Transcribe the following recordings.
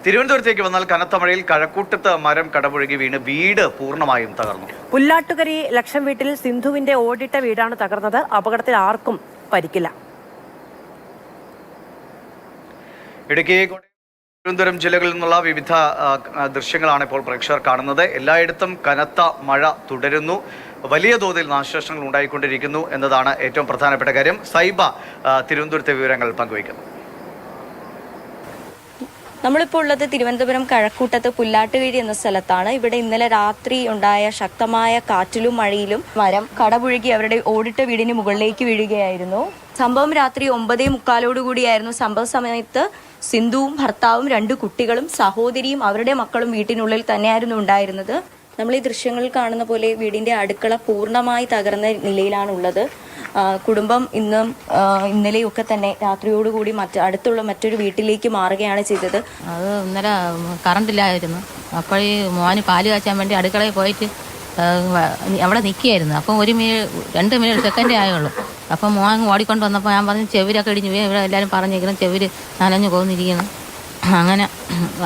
തിരുവനന്തപുരത്തേക്ക് വന്നാൽ കനത്ത മഴയിൽ കഴക്കൂട്ടത്ത് മരം കടപുഴകി വീണ് വീട് പൂർണ്ണമായും തകർന്നു. പുല്ലാട്ടുകരി ലക്ഷം വീട്ടിൽ സിന്ധുവിന്റെ ഓടിട്ട വീടാണ് തകർന്നത്. അപകടത്തിൽ ആർക്കും പരിക്കില്ല. ഇടുക്കി, തിരുവനന്തപുരം ജില്ലകളിൽ നിന്നുള്ള വിവിധ ദൃശ്യങ്ങളാണ് ഇപ്പോൾ പ്രേക്ഷകർ കാണുന്നത്. എല്ലായിടത്തും കനത്ത മഴ തുടരുന്നു. വലിയ തോതിൽ നാശനഷ്ടങ്ങൾ ഉണ്ടായിക്കൊണ്ടിരിക്കുന്നു എന്നതാണ് ഏറ്റവും പ്രധാനപ്പെട്ട കാര്യം. സൈബ തിരുവനന്തപുരത്തെ വിവരങ്ങൾ പങ്കുവയ്ക്കുന്നു. നമ്മളിപ്പോൾ ഉള്ളത് തിരുവനന്തപുരം കഴക്കൂട്ടത്ത് പുല്ലാട്ടുകീഴി എന്ന സ്ഥലത്താണ്. ഇവിടെ ഇന്നലെ രാത്രി ഉണ്ടായ ശക്തമായ കാറ്റിലും മഴയിലും മരം കടപുഴകി അവരുടെ ഓടിട്ട വീടിന് മുകളിലേക്ക് വീഴുകയായിരുന്നു. സംഭവം രാത്രി 9:45 സംഭവ സമയത്ത് സിന്ധുവും ഭർത്താവും 2 കുട്ടികളും സഹോദരിയും അവരുടെ മക്കളും വീട്ടിനുള്ളിൽ തന്നെയായിരുന്നു ഉണ്ടായിരുന്നത്. നമ്മൾ ഈ ദൃശ്യങ്ങളിൽ കാണുന്ന പോലെ വീടിന്റെ അടുക്കള പൂർണ്ണമായി തകർന്ന നിലയിലാണുള്ളത്. കുടുംബം ഇന്നലെയൊക്കെ തന്നെ രാത്രിയോടുകൂടി അടുത്തുള്ള മറ്റൊരു വീട്ടിലേക്ക് മാറുകയാണ് ചെയ്തത്. അത് ഇന്നലെ കറണ്ടില്ലായിരുന്നു. അപ്പോൾ ഈ മോന് പാല് കാച്ചാൻ വേണ്ടി അടുക്കളയിൽ പോയിട്ട് അവിടെ നിൽക്കുകയായിരുന്നു. അപ്പം 2 മിനിറ്റ് സെക്കൻഡേ ആയുള്ളൂ. അപ്പം മോൻ ഓടിക്കൊണ്ട് വന്നപ്പോൾ ഞാൻ പറഞ്ഞു ചെവിരൊക്കെ ഇടിഞ്ഞു പോയി. ഇവിടെ എല്ലാവരും പറഞ്ഞിരിക്കണം ചെവിര് നനഞ്ഞു പോകുന്നിരിക്കുന്നു. അങ്ങനെ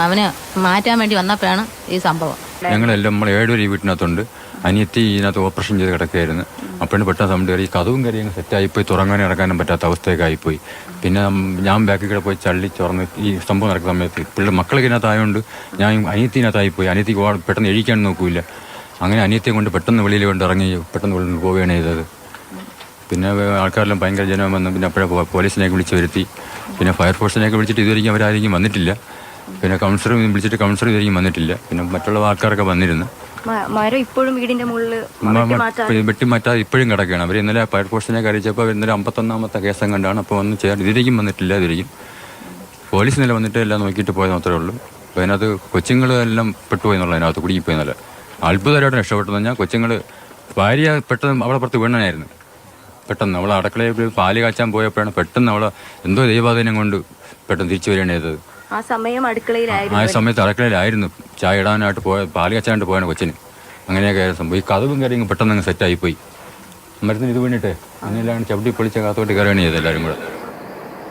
അവനെ മാറ്റാൻ വേണ്ടി വന്നപ്പോഴാണ് ഈ സംഭവം. ഞങ്ങളെല്ലാം നമ്മൾ 7 പേര് ഈ വീട്ടിനകത്തുണ്ട്. അനിയത്തി ഇതിനകത്ത് ഓപ്പറേഷൻ ചെയ്ത് കിടക്കുകയായിരുന്നു. അപ്പോഴാണ് പെട്ടെന്ന് സൗണ്ട് കയറി കഥവും കയറി അങ്ങ് സെറ്റായിപ്പോയി. തുറങ്ങാനും ഇറങ്ങാനും പറ്റാത്ത അവസ്ഥയൊക്കെ ആയിപ്പോയി. പിന്നെ ഞാൻ ബാക്കിൽ കൂടെ പോയി ചള്ളി തുറന്ന് ഈ സംഭവം നടക്കുന്ന സമയത്ത് മക്കളൊക്കെ ഇതിനകത്തായതുകൊണ്ട് ഞാൻ അനിയത്തിനകത്തായിപ്പോയി. അനിയത്തിക്ക് പെട്ടെന്ന് എഴുതിക്കാൻ നോക്കൂല. അങ്ങനെ അനിയത്തിയെ കൊണ്ട് പെട്ടെന്ന് വെളിയിൽ കൊണ്ട് ഇറങ്ങി പെട്ടെന്ന് വെളിയിൽ പോവുകയാണ് ചെയ്തത്. പിന്നെ ആൾക്കാരെല്ലാം ഭയങ്കര ജനം വന്നു. പിന്നെ അപ്പോഴേ പോലീസിനെയൊക്കെ വിളിച്ച് വരുത്തി. പിന്നെ ഫയർഫോഴ്സിനെയൊക്കെ വിളിച്ചിട്ട് ഇതുവരെയും അവരായിരിക്കും വന്നിട്ടില്ല. പിന്നെ കൗൺസിലർ വിളിച്ചിട്ട് കൗൺസിലർ ഇതുവരെയും വന്നിട്ടില്ല. പിന്നെ മറ്റുള്ള ആൾക്കാരൊക്കെ വന്നിരുന്നു. മരം ഇപ്പോഴും വീടിന്റെ മുകളിൽ വെട്ടിമാറ്റാതെ ഇപ്പോഴും കിടക്കുകയാണ്. അവർ ഇന്നലെ ഫയർഫോഴ്സിനെയൊക്കെ അറിയിച്ചപ്പോൾ ഇന്നലെ 51ാമത്തെ കേസം കണ്ടാണ്. അപ്പോൾ വന്ന് ഇതിലേക്കും വന്നിട്ടില്ല. ഇതിലേക്കും പോലീസ് നില വന്നിട്ട് എല്ലാം നോക്കിയിട്ട് പോയത് മാത്രമേ ഉള്ളൂ. അപ്പോൾ അതിനകത്ത് കൊച്ചുങ്ങളെല്ലാം പെട്ടുപോയി എന്നുള്ളത് അതിനകത്ത് കുടുങ്ങിപ്പോയി. നല്ല അത്ഭുതമായിട്ട് രക്ഷപ്പെട്ടെന്ന് പറഞ്ഞാൽ കൊച്ചുങ്ങൾ ഭാര്യ പെട്ടെന്ന് അവളെ പുറത്ത് വീണനായിരുന്നു. പെട്ടെന്ന് അവളെ അടുക്കളയിൽ പാല് കാച്ചാൻ പോയപ്പോഴാണ് പെട്ടെന്ന് അവളെ എന്തോ ദൈവാധീനം കൊണ്ട് പെട്ടെന്ന് തിരിച്ചു വരികയാണ് ചെയ്തത്. ആ സമയത്ത് അടുക്കളയിലായിരുന്നു. ചായ ഇടാനായിട്ട് പാല് കാച്ചാനായിട്ട് പോയാണ് കൊച്ചിന്. അങ്ങനെയൊക്കെ സംഭവം. ഈ കഥവും കയറി പെട്ടെന്ന് അങ്ങ് സെറ്റായിപ്പോയി. മരത്തിന് ഇത് വീണിട്ട് അങ്ങനെയെല്ലാം ചവിട്ടി പൊളിച്ച കാത്തോട്ട് കയറുകയാണ് ചെയ്തത് എല്ലാവരും കൂടെ.